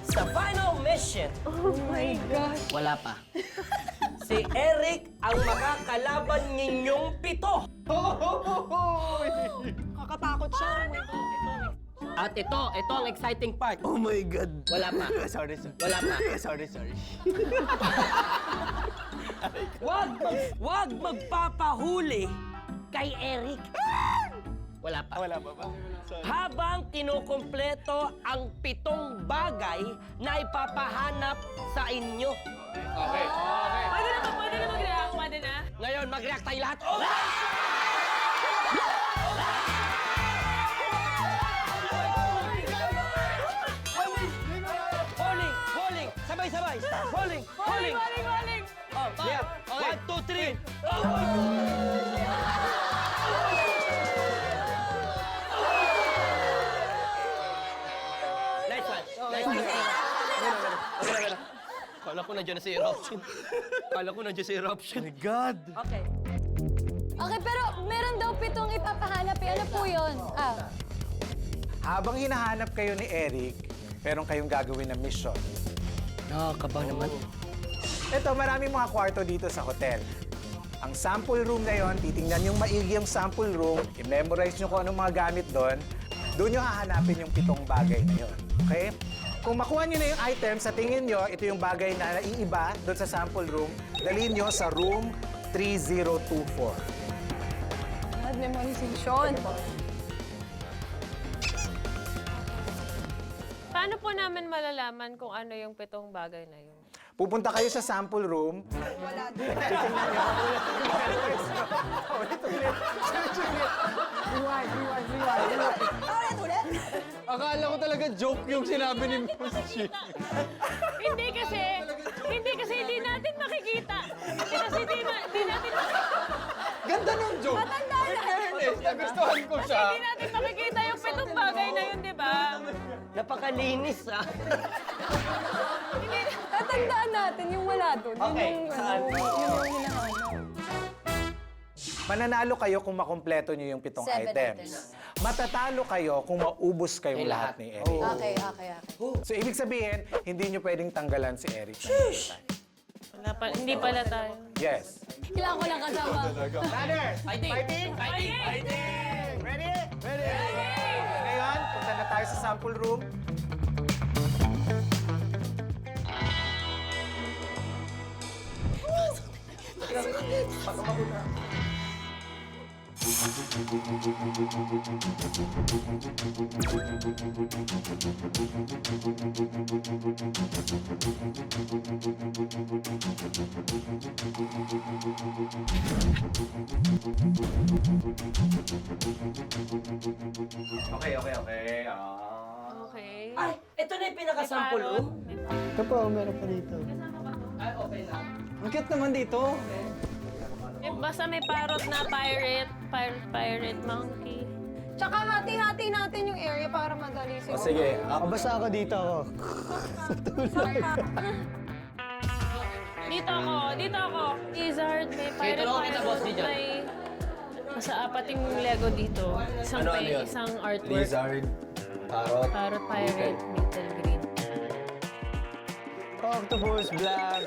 Sa final mission, Oh my gosh. wala pa. Si Eric ang makakalaban ninyong 7. Kakatakot siya. Oh my God. At ito ang exciting part. Oh my God. Wala pa. Sorry. Wala pa. Sorry. Wag magpapahuli kay Eric. Wala pa. Wala pa ba? Sorry. Habang kinukumpleto ang 7 bagay na ipapahanap sa inyo. Okay. Pwede na mag-react. Pwede na. Ngayon, mag-react tayo lahat. Bowling! Sabay-sabay! Bowling! Bowling. Oh, yeah. Okay. 1, 2, 3. Nice one. Nice one. Kala ko nandiyan na si Eruption. My God. Okay. Okay, pero meron daw 7 ipapahanap eh. Ano po yun? Habang hinahanap kayo ni Eric, meron kayong gagawin na mission. Nakakaba naman. Ito, maraming mga kwarto dito sa hotel. Ang sample room na yon, titingnan yung maigi yung sample room, i-memorize nyo kung anong mga gamit doon, doon nyo hahanapin yung 7 bagay na yon. Okay? Kung makuha nyo na yung item, sa tingin nyo, ito yung bagay na naiiba doon sa sample room, dalhin nyo sa room 3024. God, memorization. Paano po namin malalaman kung ano yung 7 bagay na yun? Pupunta kayo sa sample room. Wala din. Titingnan nyo. Akala ko talaga joke yung sinabi ni Boss Chief. Hindi kasi hindi natin makikita. Hindi natin Ganda ng joke. matandaan na. Fairness, nagustuhan ko siya. Hindi natin makikita yung 7 bagay na yun, di ba? Napakalinis, ah. Hindi, tatandaan natin yung wala doon. Okay, Yun saan? yung hinahanap. Mananalo kayo kung makompleto nyo yung 7 7 items. Matatalo kayo kung maubos kayong Ay, lahat lahat. ni Eric. Okay. So, ibig sabihin, hindi nyo pwedeng tanggalan si Eric. Hindi pala tayo. Yes. Kailangan ko lang kasama. Runners! Fighting! Ready? Ngayon, punta na tayo sa sample room. Okay. Okay. Ay, ito na yung pinaka-sample room. Ito po, meron pa dito. Ay, okay lang. Ang cute naman dito. Basta may parrot na pirate monkey. Tsaka hati-hati natin yung area para madali siguro. Sige, basta ako dito ako. Dito ako. Lizard, may pirate tulungan kita, boss, pirate, dyan. may... Nasa 4 yung Lego dito. Isang Ano yun? isang artwork. Lizard, parrot, Parrot pirate, metal green. octopus, black.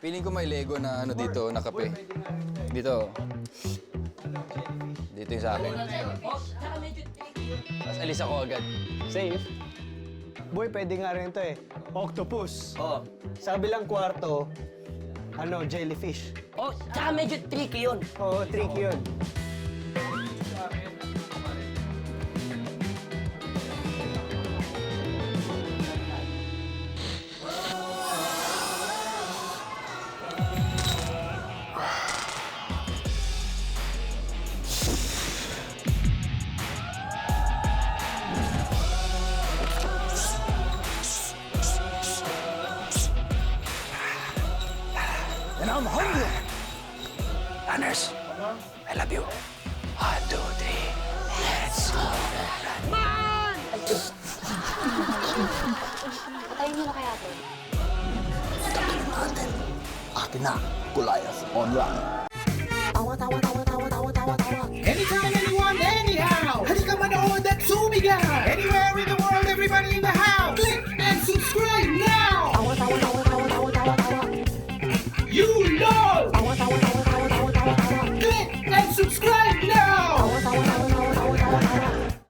Feeling ko may Lego na ano dito, na kape. Dito. Dito yung sa akin. Tapos alis ako agad. Safe. Boy, pwede nga rin to eh. Octopus. Oh. Sa bilang kwarto, jellyfish. Oh, tsaka medyo tricky yun. Oo, tricky yun. And I'm hungry. Runners, I love you. 1, 2, 3. Let's go. Patayin mo na kaya to. Akin na, Goliath Online. Awat, awat, awat, awat, awat, Anywhere